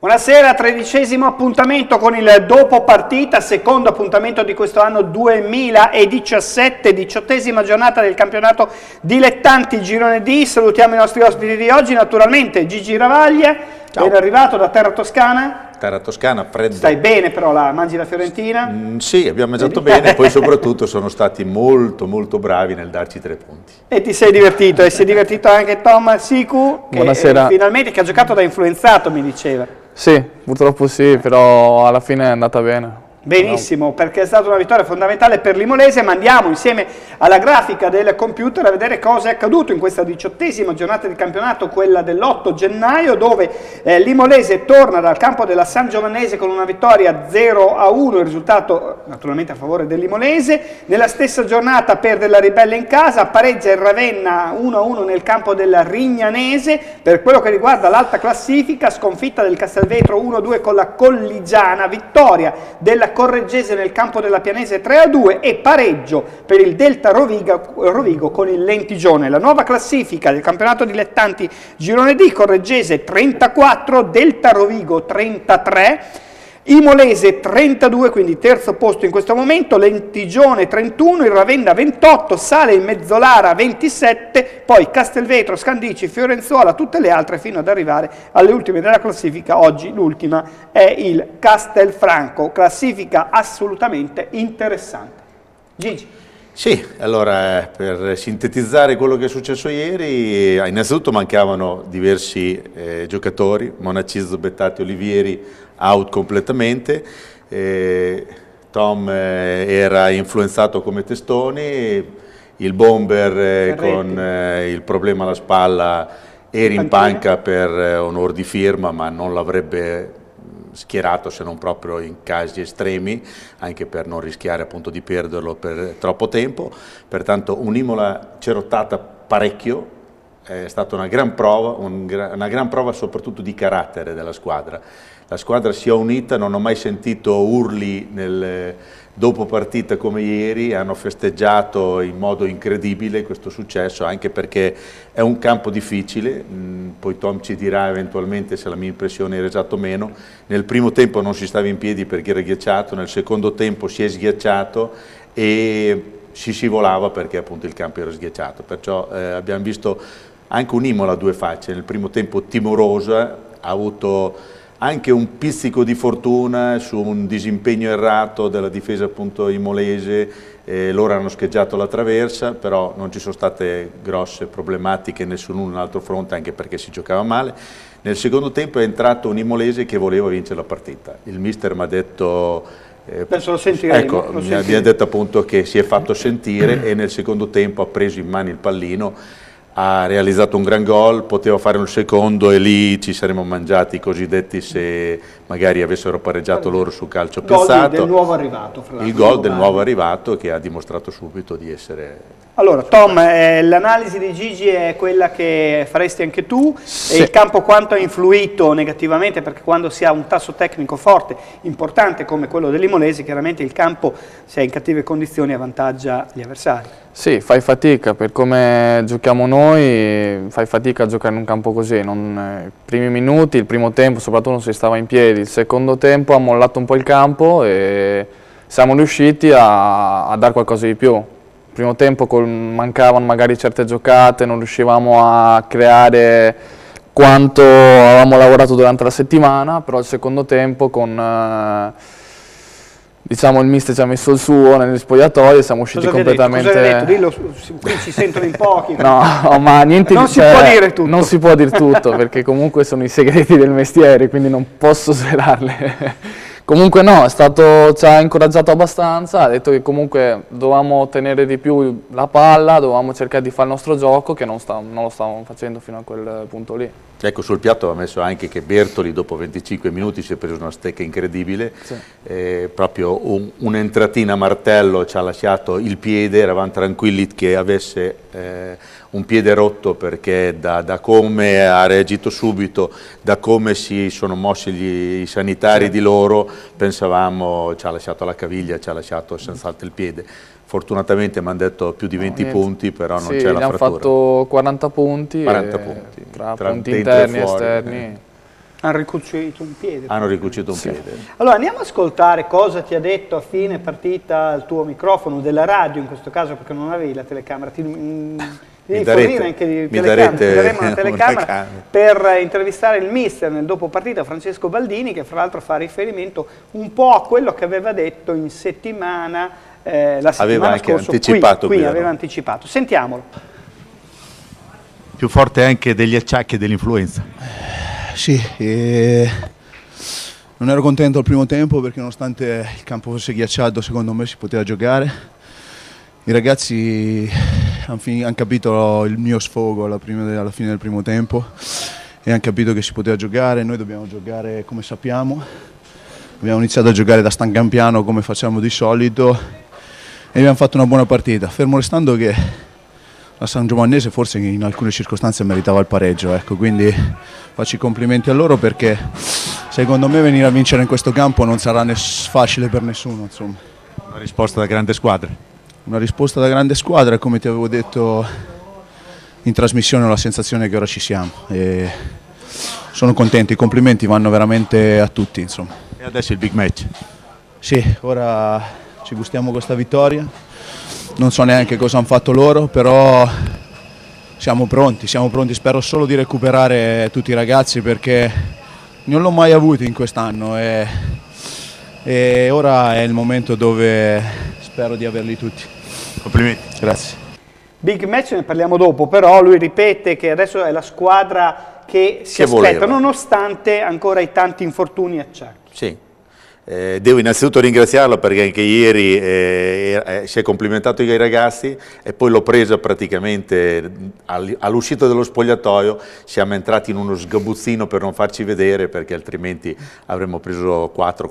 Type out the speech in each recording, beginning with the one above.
Buonasera, 13° appuntamento con il dopo partita, secondo appuntamento di questo anno 2017, 18ª giornata del campionato dilettanti Girone D. Salutiamo i nostri ospiti di oggi, naturalmente Gigi Ravaglia, ben arrivato da Terra Toscana. Terra Toscana, freddo. Stai bene però, mangi la fiorentina? Sì, abbiamo mangiato bene e poi soprattutto sono stati molto bravi nel darci 3 punti. E ti sei divertito, e si è divertito anche Tom Sicu, che finalmente che ha giocato da influenzato, mi diceva. Sì, purtroppo sì, però alla fine è andata bene. Benissimo, perché è stata una vittoria fondamentale per l'Imolese, ma andiamo insieme alla grafica del computer a vedere cosa è accaduto in questa 18ª giornata di campionato, quella dell'8 gennaio, dove l'Imolese torna dal campo della San Giovannese con una vittoria 0-1, il risultato naturalmente a favore dell'Imolese. Nella stessa giornata perde la Ribelle in casa, pareggia il Ravenna 1-1 nel campo della Rignanese. Per quello che riguarda l'alta classifica, sconfitta del Castelvetro 1-2 con la Colligiana, vittoria della Correggese nel campo della Pianese 3-2 e pareggio per il Delta Rovigo con il Lentigione. La nuova classifica del campionato dilettanti Girone D: Correggese 34, Delta Rovigo 33, Imolese 32, quindi terzo posto in questo momento, Lentigione 31, il Ravenna 28, sale il Mezzolara 27, poi Castelvetro, Scandicci, Fiorenzuola, tutte le altre fino ad arrivare alle ultime della classifica. Oggi l'ultima è il Castelfranco, classifica assolutamente interessante. Gigi. Sì, allora per sintetizzare quello che è successo ieri, innanzitutto mancavano diversi giocatori, Monacizzo, Bettati, Olivieri out completamente, Tom era influenzato come Testoni, il bomber con il problema alla spalla era in panca per onor di firma, ma non l'avrebbe schierato se non proprio in casi estremi, anche per non rischiare appunto di perderlo per troppo tempo. Pertanto un'Imola cerottata parecchio, è stata una gran prova soprattutto di carattere della squadra. La squadra si è unita, non ho mai sentito urli nel dopo partita come ieri, hanno festeggiato in modo incredibile questo successo, anche perché è un campo difficile, poi Tom ci dirà eventualmente se la mia impressione era esatto o meno. Nel primo tempo non si stava in piedi perché era ghiacciato, nel secondo tempo si è sghiacciato e si scivolava perché appunto il campo era sghiacciato, perciò abbiamo visto anche un'Imola a due facce. Nel primo tempo timorosa, ha avuto anche un pizzico di fortuna su un disimpegno errato della difesa appunto imolese, loro hanno scheggiato la traversa, però non ci sono state grosse problematiche nessun altro fronte, anche perché si giocava male. Nel secondo tempo è entrato un imolese che voleva vincere la partita, il mister mi ha detto adesso lo sentiremo. Ecco, mi ha detto appunto che si è fatto sentire e nel secondo tempo ha preso in mano il pallino, ha realizzato un gran gol, poteva fare un secondo e lì ci saremmo mangiati i cosiddetti se magari avessero pareggiato loro su calcio piazzato. Del nuovo arrivato. Il gol del nuovo arrivato che ha dimostrato subito di essere... Allora Tom, l'analisi di Gigi è quella che faresti anche tu, sì. E il campo quanto ha influito negativamente, perché quando si ha un tasso tecnico forte, importante come quello dell'Imolese, chiaramente il campo, se è in cattive condizioni, avvantaggia gli avversari. Sì, fai fatica, per come giochiamo noi, fai fatica a giocare in un campo così, i primi minuti, il primo tempo soprattutto non si stava in piedi, il secondo tempo ha mollato un po' il campo e siamo riusciti a dare qualcosa di più. Il primo tempo mancavano magari certe giocate, non riuscivamo a creare quanto avevamo lavorato durante la settimana, però il secondo tempo con... diciamo il mister ci ha messo il suo negli spogliatoi e siamo usciti completamente... Cosa hai detto? Dillo, qui ci sentono in pochi. No, ma niente... Non si può dire tutto. Non si può dire tutto, perché comunque sono i segreti del mestiere, quindi non posso svelarle. Comunque no, ci ha incoraggiato abbastanza, ha detto che comunque dovevamo tenere di più la palla, dovevamo cercare di fare il nostro gioco, che non lo stavamo facendo fino a quel punto lì. Ecco, sul piatto aveva messo anche che Bertoli dopo 25 minuti si è preso una stecca incredibile, sì. Proprio un'entratina a martello ci ha lasciato il piede, eravamo tranquilli che avesse un piede rotto, perché da come ha reagito subito, da come si sono mossi i sanitari, sì, di loro, pensavamo ci ha lasciato la caviglia, ci ha lasciato senz'altro il piede. Fortunatamente mi hanno detto più di 20 punti, però non c'è la frattura. Hanno fatto 40 punti, 40 punti tra punti interni e esterni. Hanno ricucito un piede. Hanno ricucito un piede. Allora andiamo ad ascoltare cosa ti ha detto a fine partita il tuo microfono, della radio in questo caso, perché non avevi la telecamera. Devi fornire anche di telecamera. Ti daremo una telecamera per intervistare il mister nel dopo partita, Francesco Baldini, che fra l'altro fa riferimento un po' a quello che aveva detto in settimana, la settimana aveva anche scorsa, anticipato qui aveva anticipato. Sentiamolo. Più forte anche degli acciacchi e dell'influenza. Sì, non ero contento al primo tempo perché nonostante il campo fosse ghiacciato secondo me si poteva giocare. I ragazzi hanno capito il mio sfogo alla fine del primo tempo e hanno capito che si poteva giocare. Noi dobbiamo giocare come sappiamo, abbiamo iniziato a giocare da Stancampiano come facciamo di solito e abbiamo fatto una buona partita, fermo restando che la San Giovannese forse in alcune circostanze meritava il pareggio, ecco, quindi faccio i complimenti a loro perché secondo me venire a vincere in questo campo non sarà facile per nessuno. Insomma. Una risposta da grande squadra. Una risposta da grande squadra e come ti avevo detto in trasmissione ho la sensazione che ora ci siamo e sono contento, i complimenti vanno veramente a tutti. Insomma. E adesso il big match. Sì, ora ci gustiamo questa vittoria, non so neanche cosa hanno fatto loro, però siamo pronti, spero solo di recuperare tutti i ragazzi perché non l'ho mai avuto in quest'anno e ora è il momento dove spero di averli tutti. Complimenti. Grazie. Big match ne parliamo dopo, però lui ripete che adesso è la squadra che si aspetta, voleva. Nonostante ancora i tanti infortuni e acciacchi. Sì. Devo innanzitutto ringraziarlo perché anche ieri si è complimentato ai ragazzi e poi l'ho presa praticamente all'uscita dello spogliatoio, siamo entrati in uno sgabuzzino per non farci vedere perché altrimenti avremmo preso 4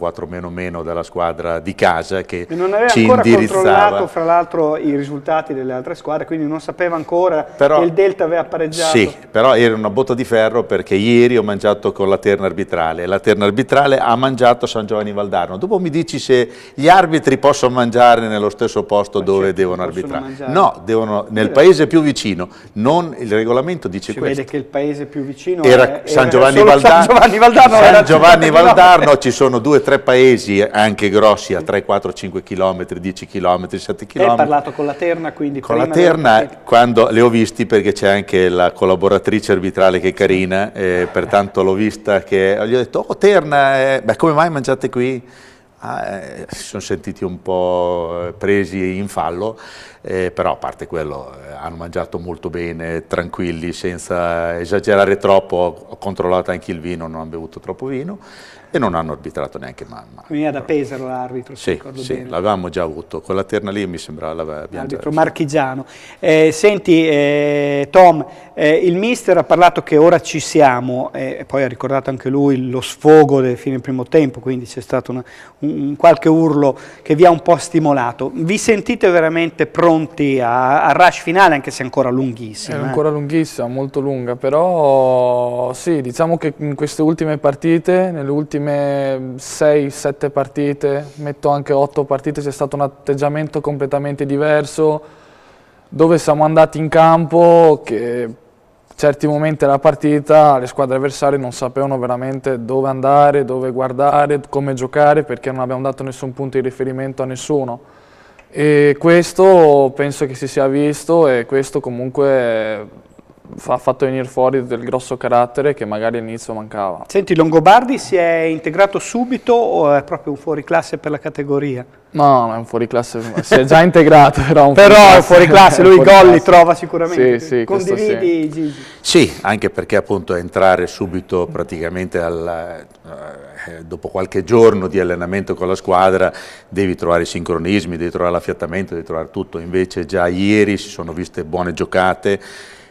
meno dalla squadra di casa che e non aveva ci ancora indirizzava. controllato fra l'altro i risultati delle altre squadre, quindi non sapeva ancora che il Delta aveva pareggiato. Sì, però era una botta di ferro perché ieri ho mangiato con la terna arbitrale e la terna arbitrale ha mangiato San Giovanni Valdarno. Dopo mi dici se gli arbitri possono mangiare nello stesso posto dove devono arbitrare. Mangiare. No, devono nel paese più vicino, non il regolamento dice si questo. Vede che il paese più vicino era San Giovanni solo Valdarno. San Giovanni Valdarno, San Giovanni Valdarno ci sono 2 o 3 paesi anche grossi a 3, 4, 5 km, 10 km, 7 km. Hai parlato con la terna quindi? Con la terna quando le ho visti perché c'è anche la collaboratrice arbitrale che è carina, pertanto l'ho vista che gli ho detto oh terna, beh, come mai mangiate qui? Si sono sentiti un po' presi in fallo, però a parte quello hanno mangiato molto bene, tranquilli, senza esagerare troppo. Ho controllato anche il vino, non hanno bevuto troppo vino e non hanno arbitrato neanche mamma. Veniva da Pesaro l'arbitro, sì, l'avevamo già avuto, quella terna lì mi sembrava l'abbiamo già marchigiano. Senti Tom, il mister ha parlato che ora ci siamo e poi ha ricordato anche lui lo sfogo del fine primo tempo, quindi c'è stato un qualche urlo che vi ha un po' stimolato. Vi sentite veramente pronti al rush finale, anche se è ancora lunghissima? È ancora lunghissima, molto lunga, però sì, diciamo che in queste ultime partite, nelle ultime 6-7 partite, metto anche 8 partite, c'è stato un atteggiamento completamente diverso, dove siamo andati in campo che certi momenti della partita le squadre avversarie non sapevano veramente dove andare, dove guardare, come giocare, perché non abbiamo dato nessun punto di riferimento a nessuno. E questo penso che si sia visto e questo comunque ha fatto venire fuori del grosso carattere che magari all'inizio mancava. Senti, Longobardi si è integrato subito o è proprio un fuoriclasse per la categoria? No, è un fuoriclasse, si è già integrato, però è fuoriclasse, lui i gol li trova sicuramente. Sì, sì, condividi, sì. Gigi? Sì, anche perché appunto entrare subito praticamente dopo qualche giorno di allenamento con la squadra devi trovare i sincronismi, devi trovare l'affiatamento, devi trovare tutto, invece già ieri si sono viste buone giocate.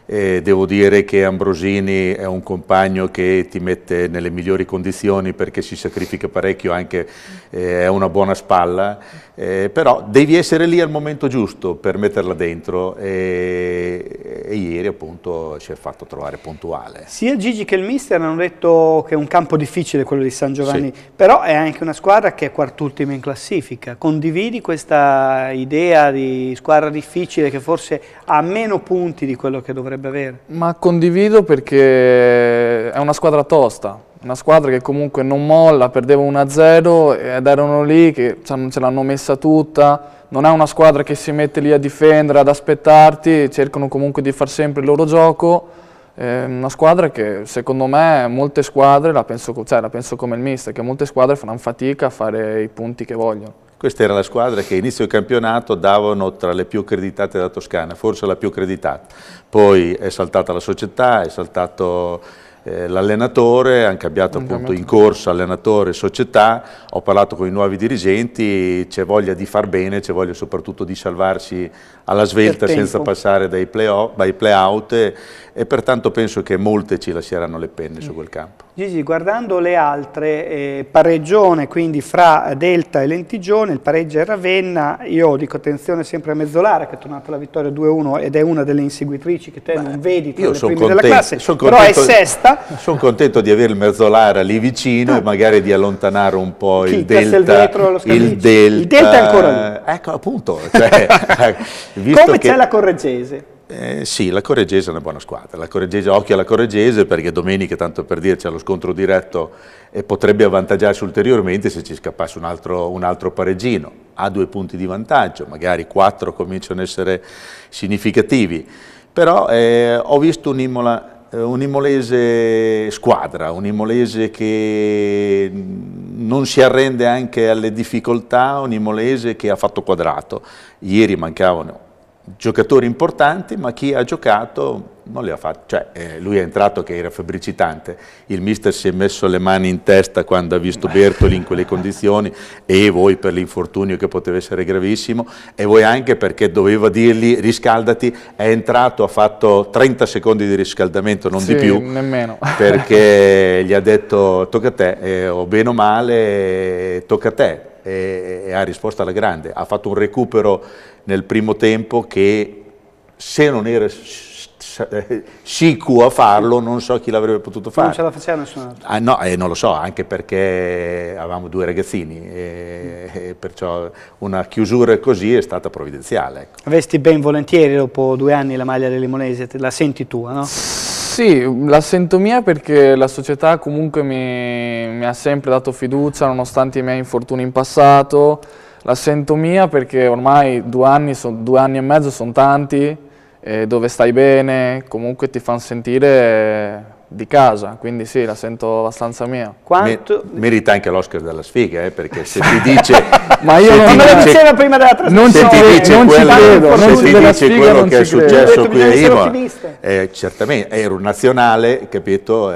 Devo dire che Ambrosini è un compagno che ti mette nelle migliori condizioni perché si sacrifica parecchio, anche è una buona spalla, però devi essere lì al momento giusto per metterla dentro e ieri appunto ci ha fatto trovare puntuale. Sia Gigi che il mister hanno detto che è un campo difficile quello di San Giovanni, sì. Però è anche una squadra che è quart'ultima in classifica. Condividi questa idea di squadra difficile che forse ha meno punti di quello che dovrebbe avere? Ma condivido perché è una squadra tosta. Una squadra che comunque non molla, perdeva 1-0 ed erano lì che ce l'hanno messa tutta. Non è una squadra che si mette lì a difendere, ad aspettarti, cercano comunque di far sempre il loro gioco. È una squadra che secondo me molte squadre, la penso come il mister, che molte squadre faranno fatica a fare i punti che vogliono. Questa era la squadra che inizio del campionato davano tra le più accreditate della Toscana, forse la più accreditata. Poi è saltata la società, è saltato l'allenatore, hanno cambiato appunto in corsa allenatore e società, ho parlato con i nuovi dirigenti, c'è voglia di far bene, c'è voglia soprattutto di salvarsi alla svelta senza passare dai play-out e pertanto penso che molte ci lasceranno le penne su quel campo. Gigi, guardando le altre, pareggione quindi fra Delta e Lentigione, il pareggio è Ravenna, io dico attenzione sempre a Mezzolara che è tornata la vittoria 2-1 ed è una delle inseguitrici che te non vedi tra le prime della classe, però è sesta. Sono contento di avere il Mezzolara lì vicino e magari di allontanare un po' il Delta. Il Delta è ancora lì. Ecco appunto. Cioè, come c'è la Correggese? Sì, la Correggese è una buona squadra, occhio alla Correggese perché domenica, tanto per dire, c'è lo scontro diretto e potrebbe avvantaggiarsi ulteriormente se ci scappasse un altro pareggino, ha 2 punti di vantaggio, magari 4 cominciano ad essere significativi, però ho visto un imolese squadra, un imolese che non si arrende anche alle difficoltà, un imolese che ha fatto quadrato, ieri mancavano giocatori importanti, ma chi ha giocato non le ha fatte, cioè lui è entrato che era febbricitante, il mister si è messo le mani in testa quando ha visto Bertoli in quelle condizioni e voi per l'infortunio che poteva essere gravissimo e voi anche perché doveva dirgli riscaldati, è entrato, ha fatto 30 secondi di riscaldamento, non di più, nemmeno. Perché gli ha detto tocca a te, o bene o male tocca a te e ha risposto alla grande, ha fatto un recupero nel primo tempo che se non era sicuro a farlo non so chi l'avrebbe potuto fare. Non ce la faceva nessun altro. No, non lo so, anche perché avevamo 2 ragazzini e perciò una chiusura così è stata provvidenziale. Ecco. Vesti ben volentieri dopo 2 anni la maglia del Limonese, la senti tua, no? Sì, la sento mia perché la società comunque mi ha sempre dato fiducia nonostante i miei infortuni in passato. La sento mia perché ormai 2 anni e mezzo sono tanti, dove stai bene, comunque ti fanno sentire di casa, quindi sì, la sento abbastanza mia. Merita anche l'Oscar della sfiga, perché se ti dice... Ma io non me lo diceva prima della trasmissione. Non ci credo, se ti dice quello che è successo qui a Imola, certamente, ero nazionale, capito,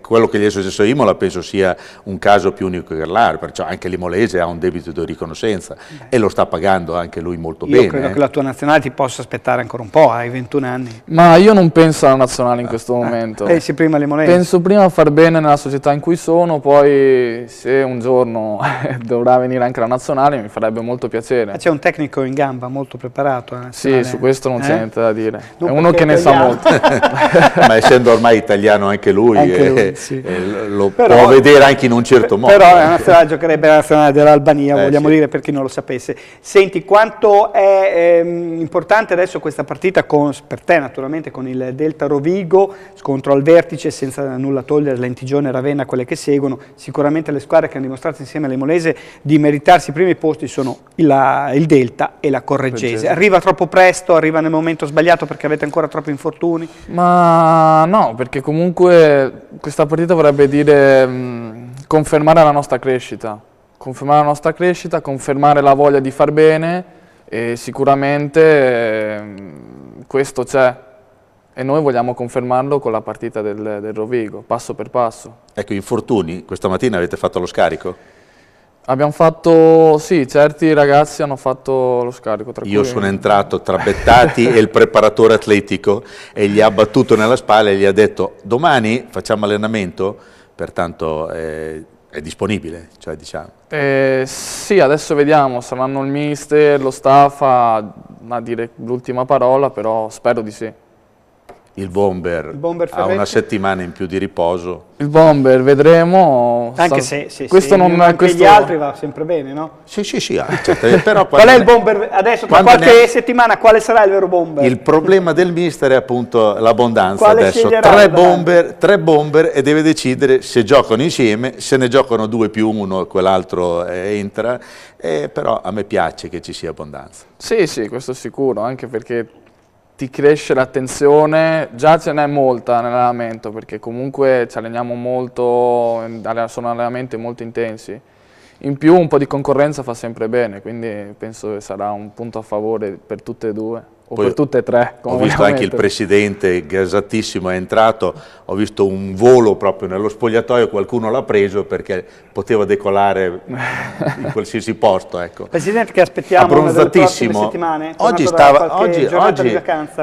quello che gli è successo a Imola penso sia un caso più unico che raro, perciò anche l'imolese ha un debito di riconoscenza e lo sta pagando anche lui molto bene. Io credo che la tua nazionale ti possa aspettare ancora un po', hai 21 anni. Ma io non penso alla nazionale in questo momento. Pensi prima all'Imonese? Penso prima a far bene nella società in cui sono, poi se un giorno dovrà venire anche la nazionale mi farebbe molto piacere. C'è un tecnico in gamba molto preparato. Sì, su questo non c'è niente da dire. È uno che ne sa molto. Ma essendo ormai italiano anche lui, sì. Lo può vedere anche in un certo modo. Però la nazionale giocherebbe la nazionale dell'Albania, vogliamo dire per chi non lo sapesse. Senti, quanto è importante adesso questa partita per te naturalmente con il Delta Rovigo, scontro al vertice senza nulla togliere Lentigione e Ravenna, quelle che seguono, sicuramente le squadre che hanno dimostrato insieme all'Imolese di meritarsi i primi posti sono il Delta e la Correggese. Arriva troppo presto, arriva nel momento sbagliato perché avete ancora troppi infortuni? Ma no, perché comunque questa partita vorrebbe dire confermare la nostra crescita, confermare la voglia di far bene e sicuramente questo c'è. E noi vogliamo confermarlo con la partita del Rovigo, passo per passo. Ecco, infortuni, questa mattina avete fatto lo scarico? Abbiamo fatto, sì, certi ragazzi hanno fatto lo scarico. Io sono entrato tra Bettati e il preparatore atletico e gli ha battuto nella spalla e gli ha detto domani facciamo allenamento, pertanto è disponibile, cioè diciamo. Sì, adesso vediamo, saranno il mister, lo staff a dire l'ultima parola, però spero di sì. Il Bomber ha Ferretti? una settimana in più di riposo. Il Bomber, vedremo. Anche se questo non anche gli altri va sempre bene, no? Sì, però Qual è il Bomber adesso? Tra qualche settimana quale sarà il vero Bomber? Il problema del mister è appunto l'abbondanza adesso. Tre bomber e deve decidere se giocano insieme, se ne giocano 2 più 1 quell'altro entra, però a me piace che ci sia abbondanza. Sì, questo è sicuro, anche perché ti cresce l'attenzione, già ce n'è molta nell'allenamento, perché comunque ci alleniamo molto, sono allenamenti molto intensi. In più un po' di concorrenza fa sempre bene, quindi penso che sarà un punto a favore per tutte e due. O poi per tutte e tre. Ho visto anche il presidente, gasatissimo, è entrato, ho visto un volo proprio nello spogliatoio, qualcuno l'ha preso perché poteva decolare in qualsiasi posto. Ecco. Presidente, che aspettiamo nelle prossime settimane? Oggi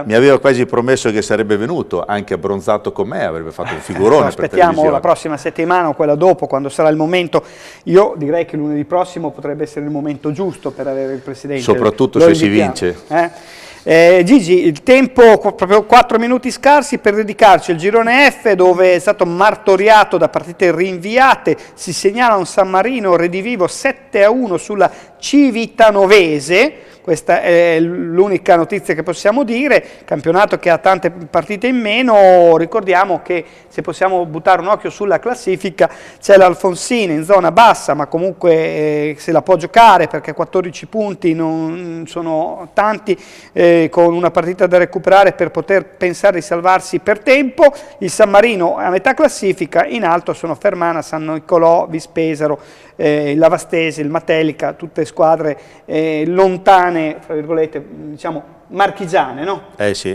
mi aveva quasi promesso che sarebbe venuto, anche abbronzato con me, avrebbe fatto un figurone. Aspettiamo la prossima settimana o quella dopo, quando sarà il momento. Io direi che lunedì prossimo potrebbe essere il momento giusto per avere il presidente. Soprattutto se si vince. Gigi, il tempo, proprio 4 minuti scarsi per dedicarci al girone F, dove è stato martoriato da partite rinviate. Si segnala un San Marino redivivo 7-1 sulla Civitanovese. Questa è l'unica notizia che possiamo dire. Campionato che ha tante partite in meno. Ricordiamo che, se possiamo buttare un occhio sulla classifica, c'è l'Alfonsine in zona bassa, ma comunque se la può giocare, perché 14 punti non sono tanti, con una partita da recuperare per poter pensare di salvarsi per tempo. Il San Marino è a metà classifica, in alto sono Fermana, San Nicolò, Vispesaro, il Lavastese, il Matelica, tutte squadre lontane, fra virgolette, diciamo marchigiane, no? Sì,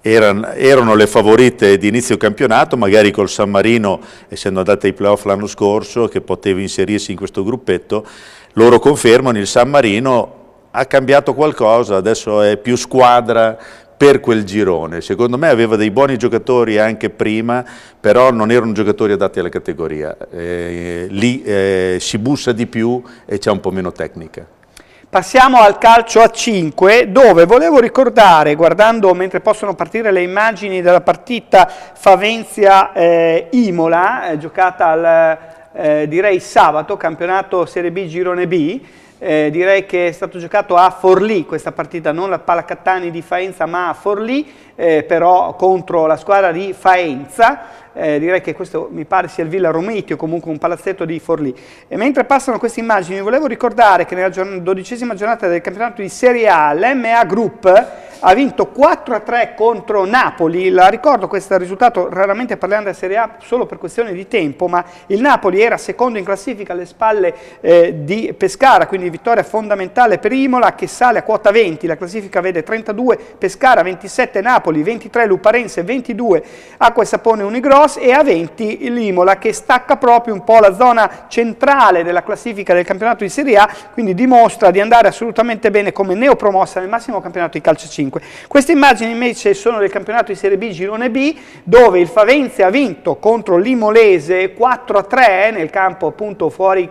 erano le favorite di inizio campionato, magari col San Marino, essendo andate ai playoff l'anno scorso, che poteva inserirsi in questo gruppetto. Loro confermano, il San Marino ha cambiato qualcosa, adesso è più squadra per quel girone. Secondo me aveva dei buoni giocatori anche prima, però non erano giocatori adatti alla categoria. Lì si bussa di più e c'è un po' meno tecnica. Passiamo al calcio a 5, dove volevo ricordare, guardando mentre possono partire le immagini della partita Favenzia-Imola, giocata direi sabato, campionato Serie B Girone B. Direi che è stato giocato a Forlì questa partita, non la Palacattani di Faenza, ma a Forlì, però contro la squadra di Faenza. Direi che questo mi pare sia il Villa Romiti o comunque un palazzetto di Forlì. E mentre passano queste immagini volevo ricordare che nella 12ª giornata del campionato di Serie A l'MA Group ha vinto 4-3 contro Napoli. La ricordo questo risultato, raramente parliamo della Serie A solo per questione di tempo, ma il Napoli era secondo in classifica alle spalle di Pescara, quindi vittoria fondamentale per Imola, che sale a quota 20, la classifica vede 32 Pescara, 27 Napoli, 23 Luparense, 22 Acqua e Sapone Unigross e a 20 l'Imola, che stacca proprio un po' la zona centrale della classifica del campionato di Serie A, quindi dimostra di andare assolutamente bene come neopromossa nel massimo campionato di calcio 5. Queste immagini invece sono del campionato di Serie B Girone B, dove il Favenzia ha vinto contro l'Imolese 4-3 nel campo appunto fuori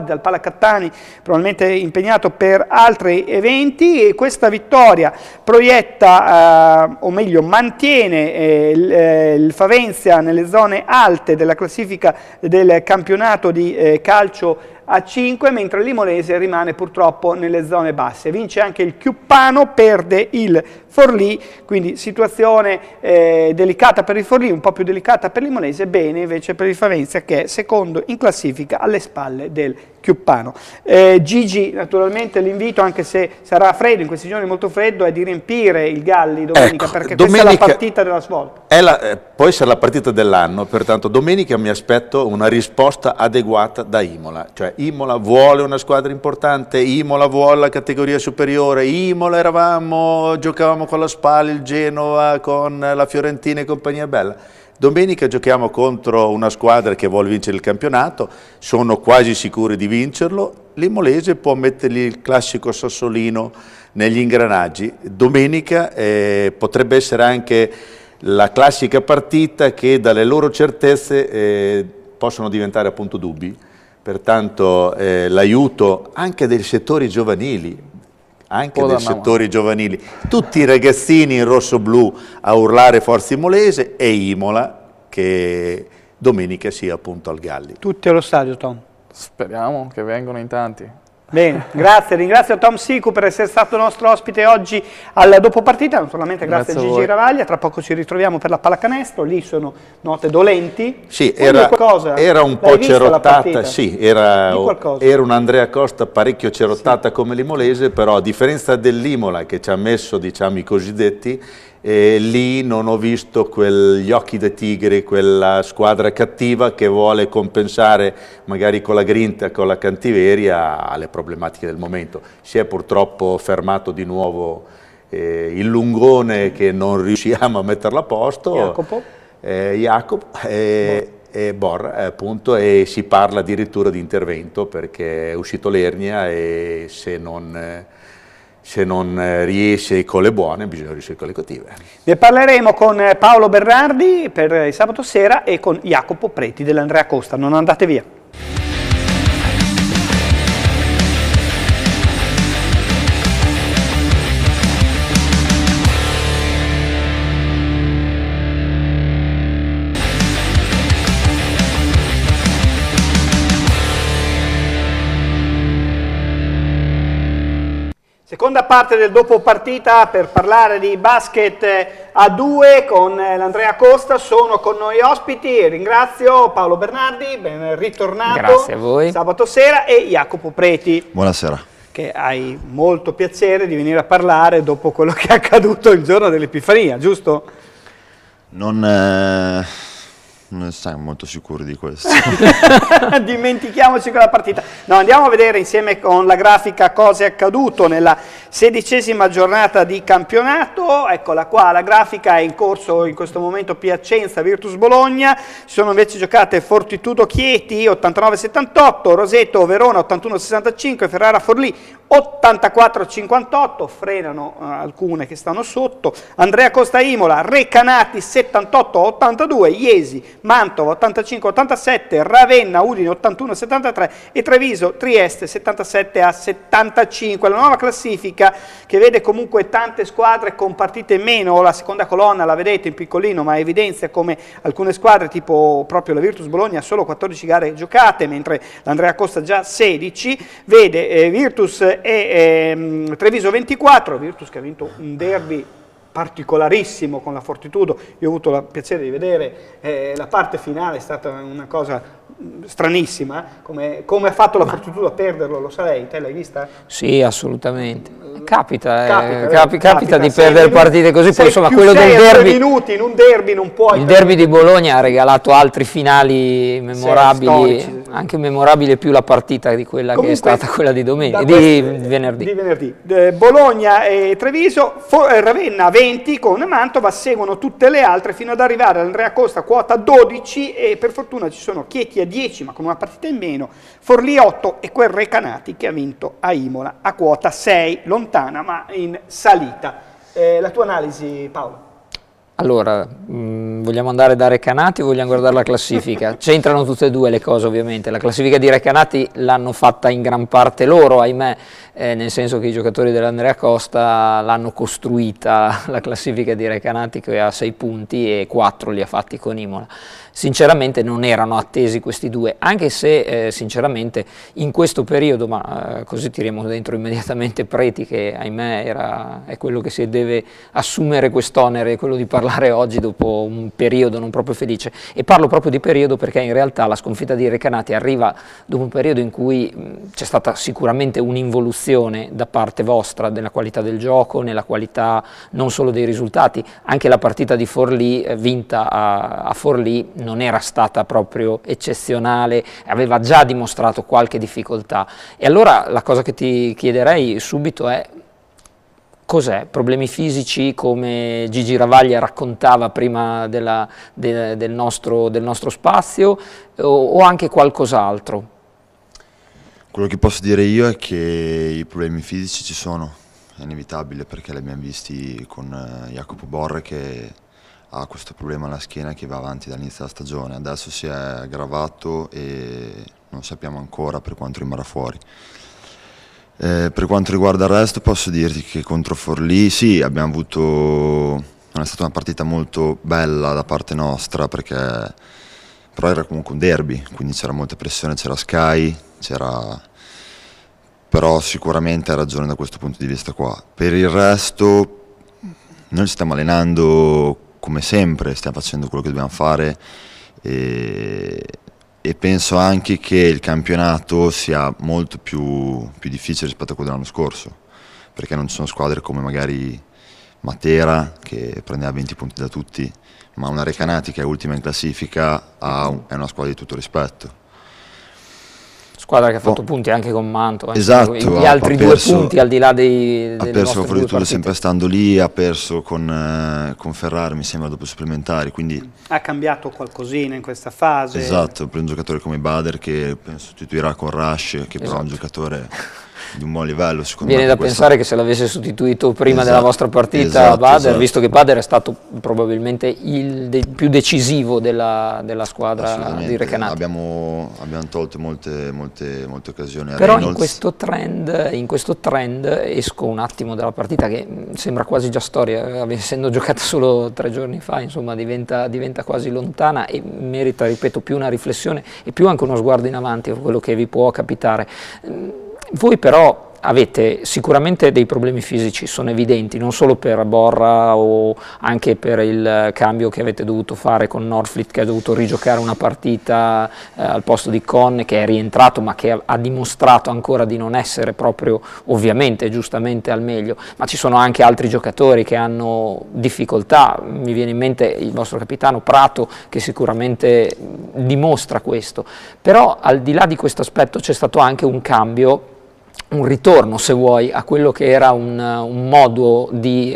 dal Palacattani, probabilmente impegnato per altri eventi, e questa vittoria proietta, o meglio mantiene il Favenzia nelle zone alte della classifica del campionato di calcio a 5, mentre l'Imolese rimane purtroppo nelle zone basse. Vince anche il Chiuppano, perde il Forlì, quindi situazione delicata per il Forlì, un po' più delicata per l'Imolese, bene invece per il Favenzia, che è secondo in classifica alle spalle del Chiuppano. Gigi, naturalmente l'invito, anche se sarà freddo, in questi giorni molto freddo, è di riempire il Galli domenica, perché questa è la partita della svolta. Poi sarà la partita dell'anno, pertanto domenica mi aspetto una risposta adeguata da Imola, cioè Imola vuole una squadra importante, Imola vuole la categoria superiore, Imola giocavamo con la Spal, il Genova, con la Fiorentina e compagnia bella. Domenica giochiamo contro una squadra che vuole vincere il campionato, sono quasi sicuri di vincerlo, l'Imolese può mettergli il classico sassolino negli ingranaggi. Domenica potrebbe essere anche la classica partita che dalle loro certezze possono diventare appunto dubbi, pertanto l'aiuto anche dei settori giovanili, anche dei settori giovanili, tutti i ragazzini in rosso-blu a urlare Forza Imolese, e Imola che domenica sia appunto al Galli. Tutti allo stadio, Tom. Speriamo che vengano in tanti. Bene, grazie, ringrazio Tom Sicu per essere stato nostro ospite oggi al dopo partita, naturalmente grazie a Gigi Ravaglia, tra poco ci ritroviamo per la pallacanestro, lì sono note dolenti. Sì, era un po' cerottata, sì, era un Andrea Costa parecchio cerottata come l'Imolese, però a differenza dell'Imola che ci ha messo, diciamo, i cosiddetti, lì non ho visto quegli occhi da tigre, quella squadra cattiva che vuole compensare magari con la grinta, con la cattiveria, alle problematiche del momento. Si è purtroppo fermato di nuovo il lungone che non riusciamo a metterlo a posto, Jacopo e Borra, appunto, e si parla addirittura di intervento perché è uscito l'ernia e se non riesce con le buone bisogna riuscire con le cattive. Ne parleremo con Paolo Bernardi per il sabato sera e con Jacopo Preti dell'Andrea Costa. Non andate via. Seconda parte del dopo partita per parlare di basket a due con l'Andrea Costa. Sono con noi ospiti, ringrazio Paolo Bernardi, ben ritornato. Grazie a voi. Sabato sera, e Jacopo Preti. Buonasera. Che hai molto piacere di venire a parlare dopo quello che è accaduto il giorno dell'Epifania, giusto? Non siamo molto sicuri di questo. Dimentichiamoci quella partita. No, andiamo a vedere insieme con la grafica cosa è accaduto nella 16ª giornata di campionato. Eccola qua, la grafica. È in corso in questo momento Piacenza Virtus Bologna, si sono invece giocate Fortitudo Chieti 89-78, Roseto Verona 81-65, Ferrara Forlì 84-58, frenano alcune che stanno sotto, Andrea Costa Imola, Recanati 78-82, Iesi Mantova 85-87, Ravenna Udine 81-73 e Treviso Trieste 77-75. La nuova classifica che vede comunque tante squadre con partite in meno, la seconda colonna la vedete in piccolino ma evidenzia come alcune squadre tipo proprio la Virtus Bologna ha solo 14 gare giocate, mentre l'Andrea Costa già 16, vede Virtus e Treviso 24, Virtus che ha vinto un derby particolarissimo con la Fortitudo. Io ho avuto il piacere di vedere la parte finale, è stata una cosa stranissima, come ha fatto la Fortitudo a perderlo, lo sai, te l'hai vista? Sì, assolutamente. Capita di sei perdere partite così, poi insomma quello del derby, minuti in un derby non puoi. il derby di Bologna ha regalato altri finali memorabili, anche memorabile più la partita di quella comunque, che è stata quella di venerdì. Bologna e Treviso, Ravenna 20 con Mantova, seguono tutte le altre fino ad arrivare all'Andrea Costa quota 12 e per fortuna ci sono Chieti a 10 ma con una partita in meno, Forlì 8 e quel Recanati che ha vinto a Imola a quota 6, lontana ma in salita. La tua analisi, Paolo? Allora, vogliamo andare da Recanati o vogliamo guardare la classifica? C'entrano tutte e due le cose ovviamente. La classifica di Recanati l'hanno fatta in gran parte loro, ahimè, nel senso che i giocatori dell'Andrea Costa l'hanno costruita la classifica di Recanati, che ha 6 punti e 4 li ha fatti con Imola. Sinceramente non erano attesi questi due, anche se sinceramente in questo periodo, ma così tiriamo dentro immediatamente Preti, che ahimè è quello che si deve assumere quest'onere, quello di parlare oggi dopo un periodo non proprio felice. E parlo proprio di periodo perché in realtà la sconfitta di Recanati arriva dopo un periodo in cui c'è stata sicuramente un'involuzione da parte vostra della qualità del gioco, nella qualità non solo dei risultati. Anche la partita di Forlì vinta a Forlì non era stata proprio eccezionale, aveva già dimostrato qualche difficoltà. E allora la cosa che ti chiederei subito è: cos'è? Problemi fisici come Gigi Ravaglia raccontava prima del nostro spazio, o anche qualcos'altro? Quello che posso dire io è che i problemi fisici ci sono, è inevitabile, perché li abbiamo visti con Jacopo Borra che ha questo problema alla schiena che va avanti dall'inizio della stagione. Adesso si è aggravato e non sappiamo ancora per quanto rimarrà fuori. Per quanto riguarda il resto posso dirti che contro Forlì sì, abbiamo avuto, non è stata una partita molto bella da parte nostra perché però era comunque un derby, quindi c'era molta pressione, c'era Sky, però sicuramente hai ragione da questo punto di vista qua. Per il resto noi ci stiamo allenando come sempre, stiamo facendo quello che dobbiamo fare e penso anche che il campionato sia molto più difficile rispetto a quello dell'anno scorso, perché non ci sono squadre come magari Matera che prendeva 20 punti da tutti, ma una Recanati che è ultima in classifica è una squadra di tutto rispetto. Squadra che ha fatto punti anche con Mantova. Esatto, gli altri due punti al di là delle ha perso con Fortitudo partite. sempre stando lì, ha perso con Ferrari mi sembra dopo supplementari, quindi ha cambiato qualcosina in questa fase. Esatto, per un giocatore come Bader che penso sostituirà con Rush, che però è un giocatore di un buon livello, secondo Viene me. da pensare che se l'avesse sostituito prima della vostra partita Bader, visto che Bader è stato probabilmente il più decisivo della squadra di Recanati. Abbiamo tolto molte occasioni a Però Reynolds. in questo trend esco un attimo dalla partita che sembra quasi già storia, essendo giocata solo 3 giorni fa, insomma diventa quasi lontana e merita, ripeto, più una riflessione e più anche uno sguardo in avanti a quello che vi può capitare. Voi però avete sicuramente dei problemi fisici, sono evidenti, non solo per Borra o anche per il cambio che avete dovuto fare con Norfleet, che ha dovuto rigiocare una partita al posto di Conne, che è rientrato ma che ha dimostrato ancora di non essere proprio, ovviamente, giustamente al meglio, ma ci sono anche altri giocatori che hanno difficoltà, mi viene in mente il vostro capitano Prato che sicuramente dimostra questo, però al di là di questo aspetto c'è stato anche un cambio, un ritorno, se vuoi, a quello che era un modo di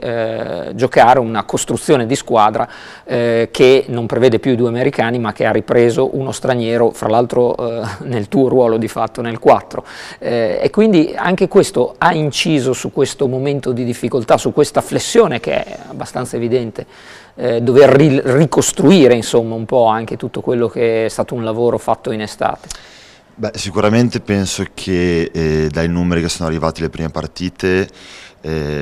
giocare, una costruzione di squadra che non prevede più i 2 americani, ma che ha ripreso uno straniero, fra l'altro nel tuo ruolo di fatto, nel 4. E quindi anche questo ha inciso su questo momento di difficoltà, su questa flessione che è abbastanza evidente. Dover ricostruire, insomma, un po' anche tutto quello che è stato un lavoro fatto in estate. Beh, sicuramente penso che dai numeri che sono arrivati le prime partite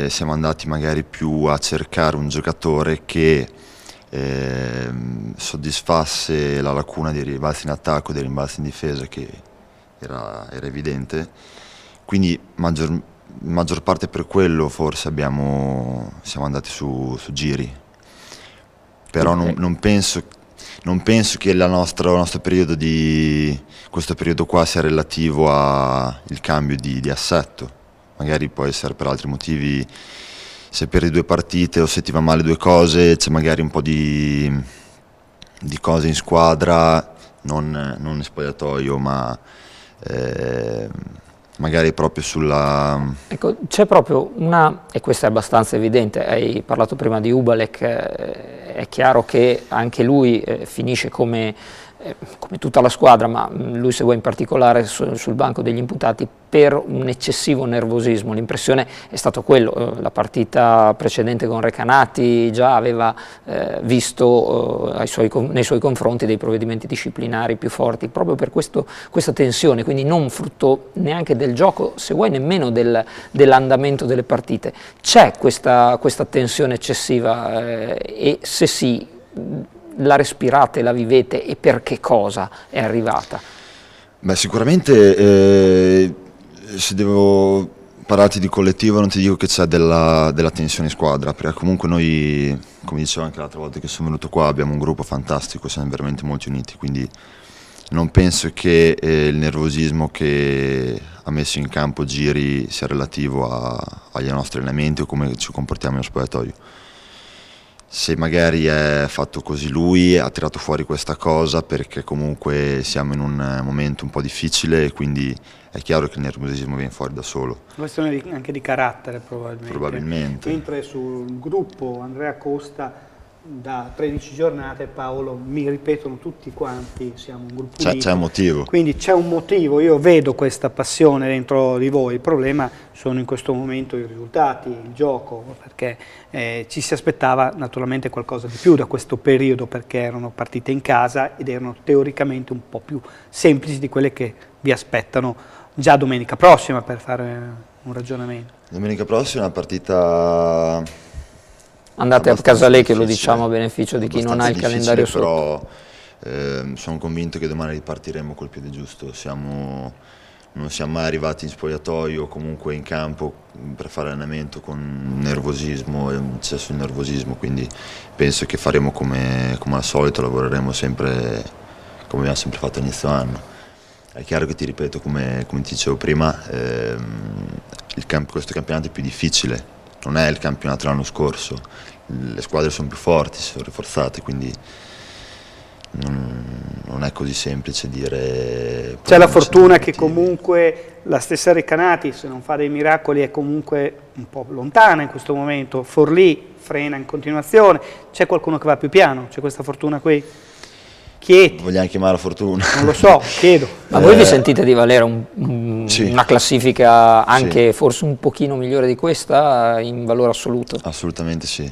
siamo andati magari più a cercare un giocatore che soddisfasse la lacuna dei rimbalzi in attacco, dei rimbalzi in difesa che era evidente, quindi maggior parte per quello forse siamo andati su giri, però non penso che il nostro periodo questo periodo qua sia relativo al cambio di assetto, magari può essere per altri motivi, se perdi 2 partite o se ti va male 2 cose, c'è magari un po' di cose in squadra, non in spogliatoio, ma magari proprio sulla... Ecco, c'è proprio e questo è abbastanza evidente, hai parlato prima di Ubalek, è chiaro che anche lui finisce come tutta la squadra, ma lui se vuoi in particolare sul banco degli imputati per un eccessivo nervosismo. L'impressione è stato quello, la partita precedente con Recanati già aveva visto nei suoi confronti dei provvedimenti disciplinari più forti, proprio per questa tensione, quindi non frutto neanche del gioco, se vuoi nemmeno dell'andamento delle partite. C'è questa tensione eccessiva e se sì, la respirate, la vivete e per che cosa è arrivata? Beh, sicuramente se devo parlarti di collettivo non ti dico che c'è della tensione in squadra, perché comunque noi, come dicevo anche l'altra volta che sono venuto qua, abbiamo un gruppo fantastico, siamo veramente molto uniti, quindi non penso che il nervosismo che ha messo in campo Giri sia relativo agli nostri allenamenti o come ci comportiamo nello spogliatoio. Se magari è fatto così lui, ha tirato fuori questa cosa perché comunque siamo in un momento un po' difficile e quindi è chiaro che il nervosismo viene fuori da solo. Questione anche di carattere probabilmente. Mentre sul gruppo Andrea Costa da 13 giornate, Paolo, mi ripetono tutti quanti, siamo un gruppo unito. C'è un motivo. Quindi c'è un motivo, io vedo questa passione dentro di voi, il problema sono in questo momento i risultati, il gioco, perché ci si aspettava naturalmente qualcosa di più da questo periodo, perché erano partite in casa ed erano teoricamente un po' più semplici di quelle che vi aspettano già domenica prossima, per fare un ragionamento. Domenica prossima è una partita... Andate a Casalè, che lo difficile, diciamo a beneficio di chi non ha il calendario sotto. Però sono convinto che domani ripartiremo col piede giusto. Non siamo mai arrivati in spogliatoio o comunque in campo per fare allenamento con nervosismo e un eccesso di nervosismo, quindi penso che faremo come al solito, lavoreremo sempre come abbiamo sempre fatto all'inizio anno. È chiaro che, ti ripeto, come ti dicevo prima, questo campionato è più difficile, non è il campionato dell'anno scorso, le squadre sono più forti, si sono rinforzate, quindi non è così semplice dire... C'è la fortuna che comunque la stessa Recanati, se non fa dei miracoli, è comunque un po' lontana in questo momento. Forlì frena in continuazione, c'è qualcuno che va più piano, c'è questa fortuna qui? Chieti. Vogliamo chiamarla fortuna? Non lo so, chiedo. Ma voi vi sentite di valere sì. una classifica anche sì. forse un pochino migliore di questa in valore assoluto? Assolutamente sì.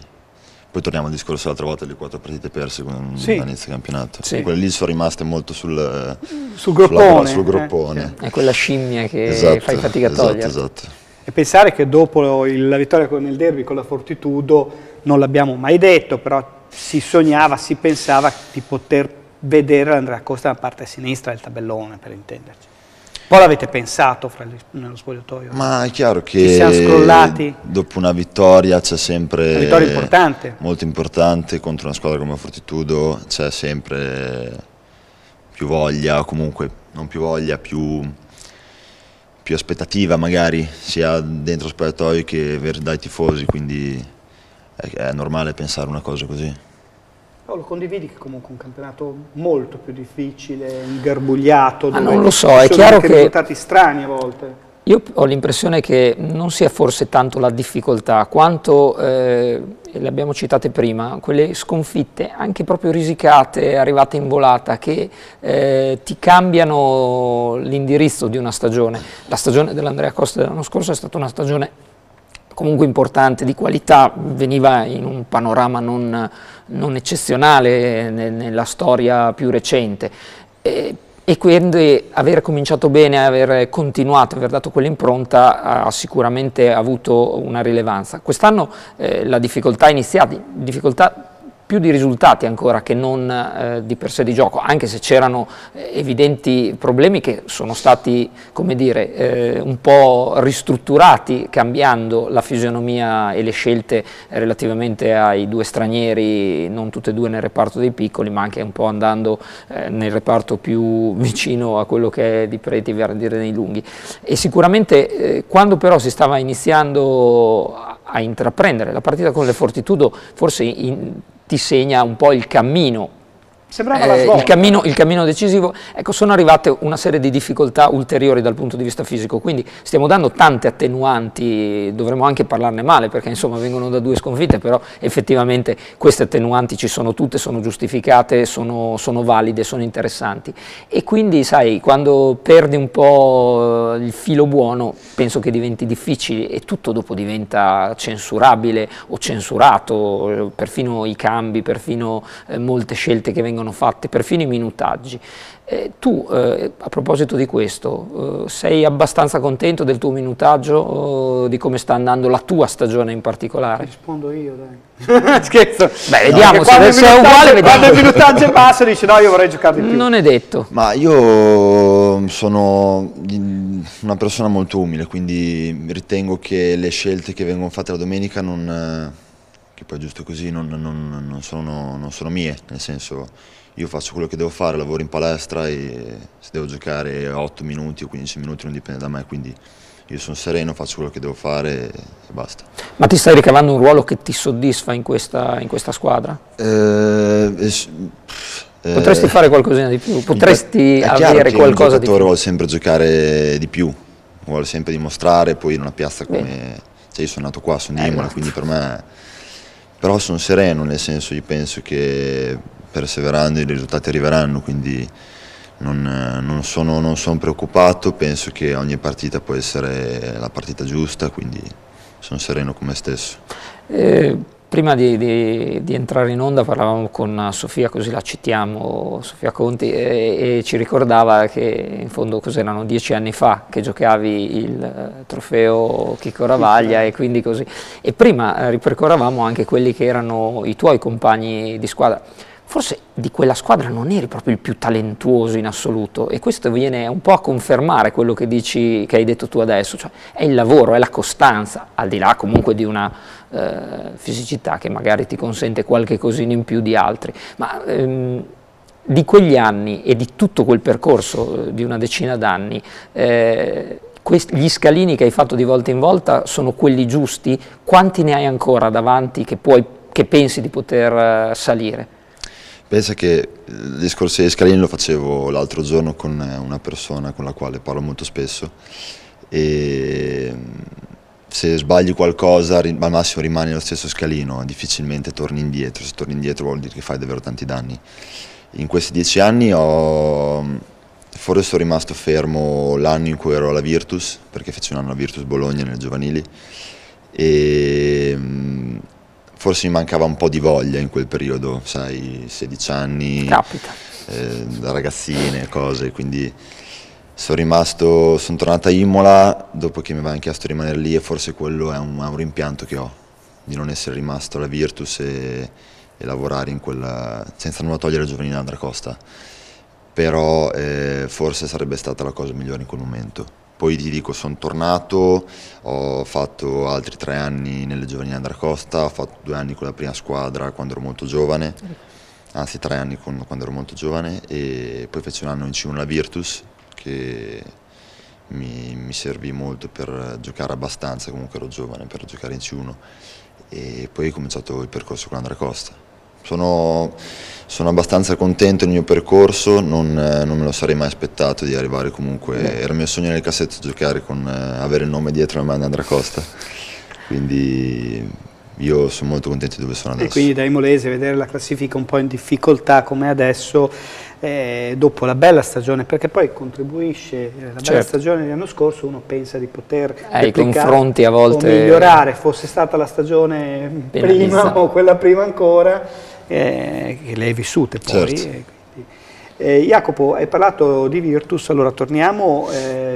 Poi torniamo al discorso l'altra volta delle 4 partite perse con sì. l'inizio campionato. Sì. Quelle lì sono rimaste molto sul groppone. Sul groppone. È quella scimmia che esatto, fai fatica a togliere. Esatto. E pensare che dopo la vittoria nel derby con la Fortitudo, non l'abbiamo mai detto, però si sognava, si pensava di poter vedere l'Andrea Costa nella parte sinistra del tabellone, per intenderci. Poi l'avete pensato nello spogliatoio? Ma è chiaro che ci siamo scrollati. Dopo una vittoria c'è sempre... Una vittoria importante. Molto importante contro una squadra come la Fortitudo, c'è sempre più voglia, o comunque non più voglia, più aspettativa magari, sia dentro lo spogliatoio che dai tifosi, quindi è normale pensare una cosa così. Oh, lo condividi che comunque è un campionato molto più difficile, ingarbugliato, dove non lo so, è sono chiaro anche che risultati strani a volte. Io ho l'impressione che non sia forse tanto la difficoltà, quanto, le abbiamo citate prima, quelle sconfitte, anche proprio risicate, arrivate in volata, che ti cambiano l'indirizzo di una stagione. La stagione dell'Andrea Costa dell'anno scorso è stata una stagione comunque importante, di qualità, veniva in un panorama non eccezionale nella storia più recente. E quindi aver cominciato bene, aver continuato, aver dato quell'impronta ha sicuramente avuto una rilevanza. Quest'anno la difficoltà è iniziata, difficoltà più di risultati ancora che non di per sé di gioco, anche se c'erano evidenti problemi che sono stati, come dire, un po' ristrutturati, cambiando la fisionomia e le scelte relativamente ai due stranieri, non tutte e due nel reparto dei piccoli, ma anche un po' andando nel reparto più vicino a quello che è di Preti, vale a dire nei lunghi. E sicuramente quando però si stava iniziando a intraprendere la partita con le Fortitudo, forse ti segna un po' il cammino. Sembrava la svolta. Il cammino decisivo. Ecco, sono arrivate una serie di difficoltà ulteriori dal punto di vista fisico, quindi stiamo dando tante attenuanti, dovremmo anche parlarne male perché insomma vengono da 2 sconfitte, però effettivamente queste attenuanti ci sono tutte, sono giustificate, sono valide, sono interessanti, e quindi sai, quando perdi un po' il filo buono penso che diventi difficile e tutto dopo diventa censurabile o censurato, perfino i cambi, perfino molte scelte che vengono fatte, perfino i minutaggi. Tu, a proposito di questo, sei abbastanza contento del tuo minutaggio, di come sta andando la tua stagione in particolare? Ramosispondo io, dai. Scherzo. Beh, vediamo, se è uguale, vediamo. Quando il minutaggio è basso dici no, io vorrei giocare di più. Non è detto. Ma io sono una persona molto umile, quindi ritengo che le scelte che vengono fatte la domenica che poi è giusto così, non sono mie, nel senso, io faccio quello che devo fare, lavoro in palestra e se devo giocare 8 minuti o 15 minuti non dipende da me, quindi io sono sereno, faccio quello che devo fare e basta. Ma ti stai ricavando un ruolo che ti soddisfa in questa squadra? Potresti fare qualcosina di più? Potresti avere qualcosa di più? Un giocatore vuole sempre giocare di più, vuole sempre dimostrare, poi in una piazza come... Cioè io sono nato qua, sono di Imola, quindi per me... Però sono sereno, nel senso, io penso che perseverando i risultati arriveranno, quindi non sono preoccupato, penso che ogni partita può essere la partita giusta, quindi sono sereno con me stesso. prima di entrare in onda parlavamo con Sofia, così la citiamo, Sofia Conti, e ci ricordava che in fondo cos'erano 10 anni fa che giocavi il trofeo Chico Ravaglia, e quindi così. E prima ripercorravamo anche quelli che erano i tuoi compagni di squadra. Forse di quella squadra non eri proprio il più talentuoso in assoluto, e questo viene un po' a confermare quello che dici, che hai detto tu adesso, cioè è il lavoro, è la costanza, al di là comunque di una fisicità che magari ti consente qualche cosina in più di altri, ma di quegli anni e di tutto quel percorso di una decina d'anni, gli scalini che hai fatto di volta in volta sono quelli giusti? Quanti ne hai ancora davanti che pensi di poter salire? Pensa che il discorso degli scalini lo facevo l'altro giorno con una persona con la quale parlo molto spesso, e se sbagli qualcosa al massimo rimani allo stesso scalino, difficilmente torni indietro. Se torni indietro vuol dire che fai davvero tanti danni. In questi 10 anni forse sono rimasto fermo l'anno in cui ero alla Virtus, perché feci un anno a Virtus Bologna nelle giovanili, e forse mi mancava un po' di voglia in quel periodo, sai, 16 anni, da ragazzine, cose, quindi sono tornato a Imola dopo che mi avevano chiesto di rimanere lì, e forse quello è un rimpianto che ho, di non essere rimasto alla Virtus e lavorare in quella, senza nulla togliere Giovanile Andrea Costa, però forse sarebbe stata la cosa migliore in quel momento. Poi ti dico, sono tornato, ho fatto altri 3 anni nelle giovanili Andrea Costa, ho fatto 2 anni con la prima squadra quando ero molto giovane, anzi 3 anni quando ero molto giovane, e poi feci un anno in C1 alla Virtus, che mi servì molto per giocare abbastanza, comunque ero giovane per giocare in C1, e poi ho cominciato il percorso con Andrea Costa. Sono abbastanza contento del mio percorso, non me lo sarei mai aspettato di arrivare comunque, era il mio sogno nel cassetto giocare avere il nome dietro la mano Andrea Costa, quindi io sono molto contento di dove sono adesso. E quindi da Imolese vedere la classifica un po' in difficoltà come adesso, dopo la bella stagione, perché poi contribuisce, la bella stagione dell'anno scorso uno pensa di poter i confronti a volte o migliorare, fosse stata la stagione prima o quella prima ancora, che le hai vissute poi. Certo. Jacopo, hai parlato di Virtus, allora torniamo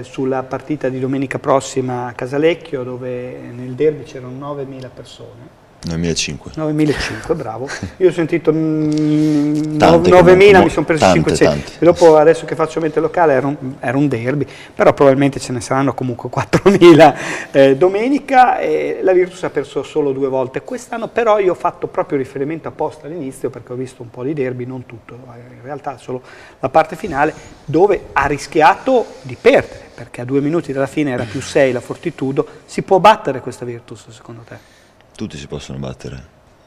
sulla partita di domenica prossima a Casalecchio, dove nel derby c'erano 9.000 persone. 9.500, bravo. Io ho sentito 9.000, mi sono preso 500. E dopo, adesso che faccio mente locale, era un derby, però probabilmente ce ne saranno comunque 4.000 domenica. La Virtus ha perso solo 2 volte quest'anno, però io ho fatto proprio riferimento apposta all'inizio, perché ho visto un po' di derby, non tutto, in realtà solo la parte finale, dove ha rischiato di perdere, perché a 2 minuti dalla fine era +6 la Fortitudo. Si può battere questa Virtus, secondo te? Tutti si possono battere,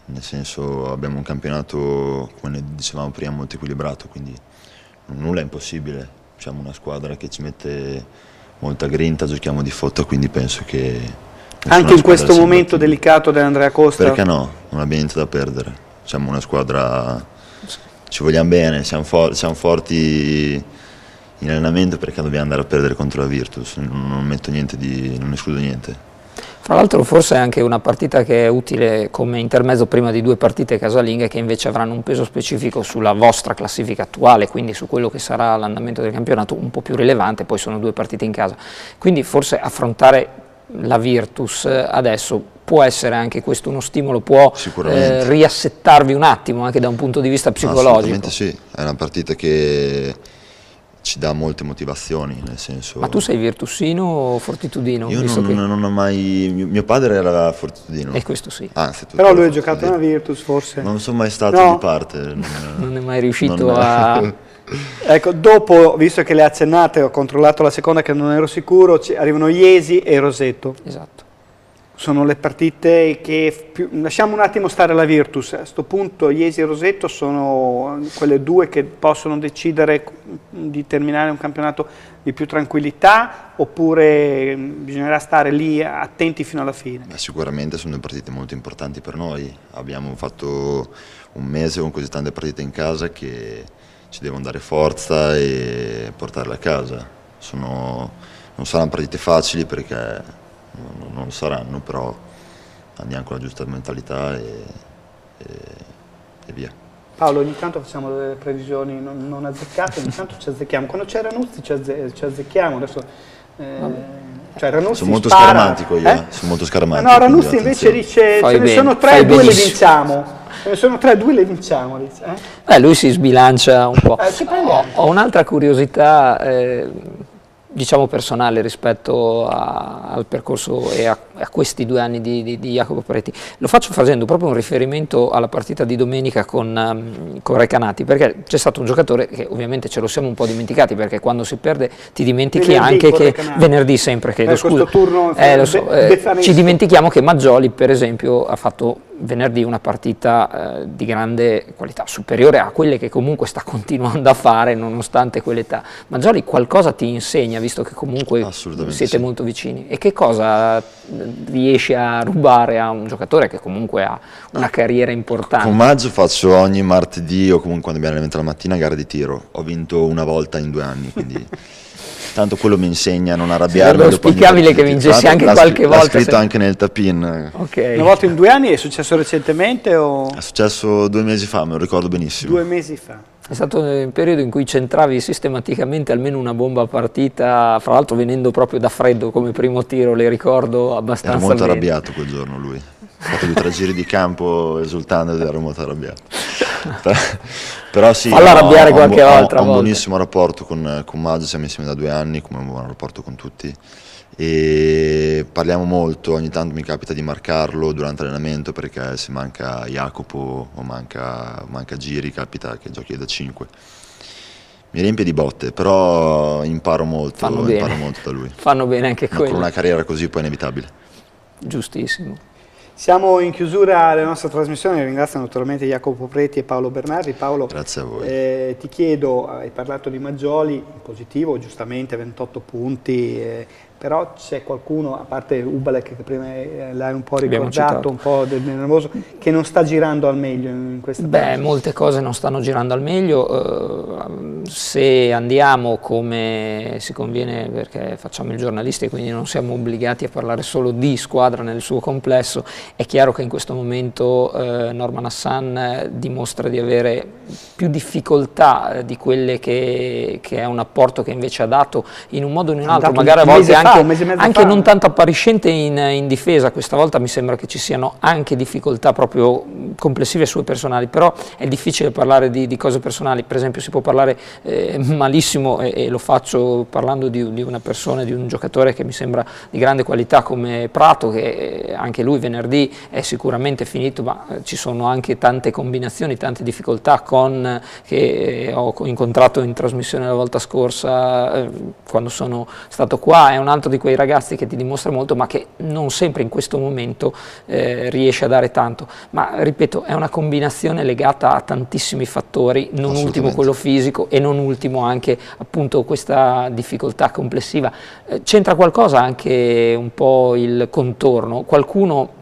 nel senso abbiamo un campionato, come ne dicevamo prima, molto equilibrato, quindi nulla è impossibile. Siamo una squadra che ci mette molta grinta, giochiamo di foto, quindi penso che anche in questo momento delicato dell'Andrea Costa? Perché no? Non abbiamo niente da perdere. Siamo una squadra, ci vogliamo bene, siamo forti in allenamento, perché dobbiamo andare a perdere contro la Virtus. Non metto niente non escludo niente. Tra l'altro forse è anche una partita che è utile come intermezzo prima di 2 partite casalinghe che invece avranno un peso specifico sulla vostra classifica attuale, quindi su quello che sarà l'andamento del campionato un po' più rilevante, poi sono 2 partite in casa. Quindi forse affrontare la Virtus adesso può essere anche questo uno stimolo, può riassettarvi un attimo anche da un punto di vista psicologico. Assolutamente sì, è una partita che ci dà molte motivazioni, nel senso... Ma tu sei virtusino o fortitudino? Io non ho mai... Mio padre era fortitudino. E questo sì. Però lui ha giocato nella Virtus, forse? Non sono mai stato di parte. Non è mai riuscito a... Ecco, dopo, visto che le ha accennate, ho controllato la seconda che non ero sicuro, arrivano Iesi e Roseto. Esatto. Sono le partite che... lasciamo un attimo stare la Virtus, a questo punto Iesi e Roseto sono quelle 2 che possono decidere di terminare un campionato di più tranquillità, oppure bisognerà stare lì attenti fino alla fine? Sicuramente sono 2 partite molto importanti per noi, abbiamo fatto un mese con così tante partite in casa che ci devono dare forza e portarle a casa. Non saranno partite facili, perché non lo saranno, però andiamo con la giusta mentalità e via. Paolo, ogni tanto facciamo delle previsioni non azzeccate, ogni tanto ci azzecchiamo. Quando c'è Ranuzzi ci azzecchiamo, adesso cioè Ranuzzi sono molto spara, scaramantico io, sono molto scaramantico. No, Ranuzzi invece dice ce ne sono 3 e 2 le vinciamo. Ce ne sono 3 e 2 le vinciamo. Dice, lui si sbilancia un po'. Ho un'altra curiosità, diciamo personale rispetto al percorso e a questi 2 anni di Jacopo Poretti. Lo faccio facendo proprio un riferimento alla partita di domenica con Recanati, perché c'è stato un giocatore che ovviamente ce lo siamo un po' dimenticati, perché quando si perde ti dimentichi anche che venerdì sempre, chiedo scusa, turno, ci dimentichiamo che Maggioli per esempio ha fatto venerdì una partita di grande qualità, superiore a quelle che comunque sta continuando a fare nonostante quell'età. Maggioli qualcosa ti insegna, visto che comunque siete molto vicini, e che cosa riesci a rubare a un giocatore che comunque ha una carriera importante? Con Maggio faccio ogni martedì o comunque quando abbiamo allenamento la mattina gara di tiro, ho vinto una volta in 2 anni, quindi tanto quello mi insegna a non arrabbiarmi. Sarebbe auspicabile che vincessi anche qualche volta. L'ha scritto anche nel tap-in. Okay. Una volta in 2 anni, è successo recentemente o? È successo 2 mesi fa, me lo ricordo benissimo. 2 mesi fa. È stato un periodo in cui centravi sistematicamente almeno una bomba a partita, fra l'altro venendo proprio da freddo come primo tiro, le ricordo abbastanza bene. Era molto bene. arrabbiato quel giorno lui, ha fatto 2 o 3 giri di campo esultando ed era molto arrabbiato. Però sì, falla arrabbiare qualche altra volta. Ho un buonissimo rapporto con Maggio, siamo insieme da 2 anni, come un buon rapporto con tutti, e parliamo molto, ogni tanto mi capita di marcarlo durante l'allenamento perché se manca Jacopo o manca Giri capita che giochi da 5. Mi riempie di botte, però imparo molto da lui. Fanno bene anche quello. Con una carriera così poi è inevitabile. Giustissimo. Siamo in chiusura della nostra trasmissione, ringrazio naturalmente Jacopo Poretti e Paolo Bernardi. Paolo, grazie a voi. Ti chiedo, hai parlato di Maggioli, in positivo, giustamente 28 punti, però c'è qualcuno, a parte Ubalek che prima l'hai un po' ricordato, un po' nervoso, che non sta girando al meglio in questa parte? Molte cose non stanno girando al meglio, se andiamo come si conviene, perché facciamo i giornalisti e quindi non siamo obbligati a parlare solo di squadra nel suo complesso, è chiaro che in questo momento Norman Hassan dimostra di avere più difficoltà di quelle che è un apporto che invece ha dato in un modo o in un altro, magari a volte anche non tanto appariscente in difesa. Questa volta mi sembra che ci siano anche difficoltà proprio complessive sue personali, però è difficile parlare di cose personali. Per esempio si può parlare malissimo, e lo faccio parlando di una persona, di un giocatore che mi sembra di grande qualità come Prato, che anche lui venerdì è sicuramente finito, ma ci sono anche tante combinazioni, tante difficoltà che ho incontrato in trasmissione la volta scorsa quando sono stato qua. È un altro di quei ragazzi che ti dimostra molto, ma che non sempre in questo momento riesce a dare tanto. Ma ripeto, è una combinazione legata a tantissimi fattori, non ultimo quello fisico e non ultimo anche appunto questa difficoltà complessiva. C'entra qualcosa anche un po' il contorno? Qualcuno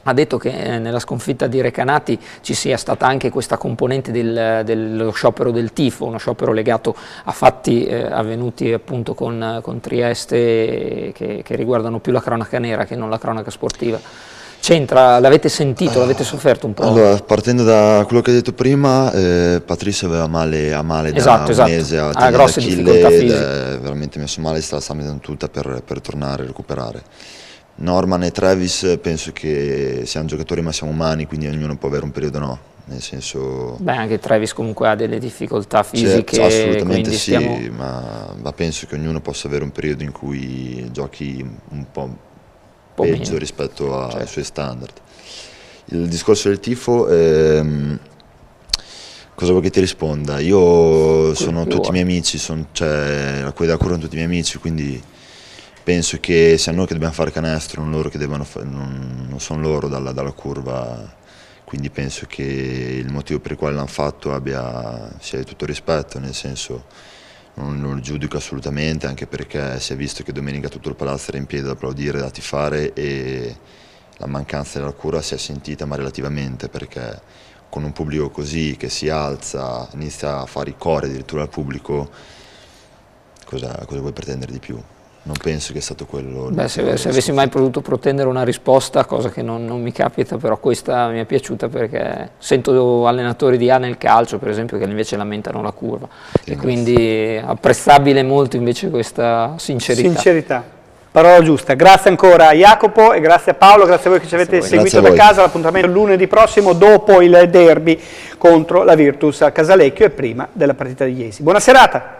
ha detto che nella sconfitta di Recanati ci sia stata anche questa componente dello sciopero del tifo, uno sciopero legato a fatti avvenuti appunto con Trieste che riguardano più la cronaca nera che non la cronaca sportiva. C'entra? L'avete sentito? L'avete sofferto un po'? Allora, partendo da quello che hai detto prima, Patrizio aveva male da un mese, ha grosse difficoltà fisiche, veramente messo male, sta mettendo tutta per tornare a recuperare. Norman e Travis penso che siano giocatori ma siamo umani, quindi ognuno può avere un periodo nel senso... anche Travis comunque ha delle difficoltà fisiche. Assolutamente sì, ma penso che ognuno possa avere un periodo in cui giochi un po' peggio meno rispetto ai suoi standard. Il discorso del tifo, cosa vuoi che ti risponda? Io sono tutti i miei amici, la cui da curano tutti i miei amici, quindi penso che sia noi che dobbiamo fare canestro, non loro che non sono loro dalla curva, quindi penso che il motivo per il quale l'hanno fatto sia di tutto rispetto, nel senso non lo giudico assolutamente, anche perché si è visto che domenica tutto il palazzo era in piedi ad applaudire, da tifare, e la mancanza della cura si è sentita, ma relativamente, perché con un pubblico così che si alza, inizia a fare i cori addirittura al pubblico, cosa vuoi pretendere di più? non penso che è stato quello. Beh, se avessi mai potuto pretendere una risposta, cosa che non mi capita, però questa mi è piaciuta perché sento allenatori di A nel calcio, per esempio, che invece lamentano la curva. E quindi apprezzabile molto invece questa sincerità. Parola giusta. Grazie ancora a Jacopo e grazie a Paolo, grazie a voi che ci avete seguito da casa. L'appuntamento è lunedì prossimo dopo il derby contro la Virtus a Casalecchio e prima della partita di Iesi. Buona serata!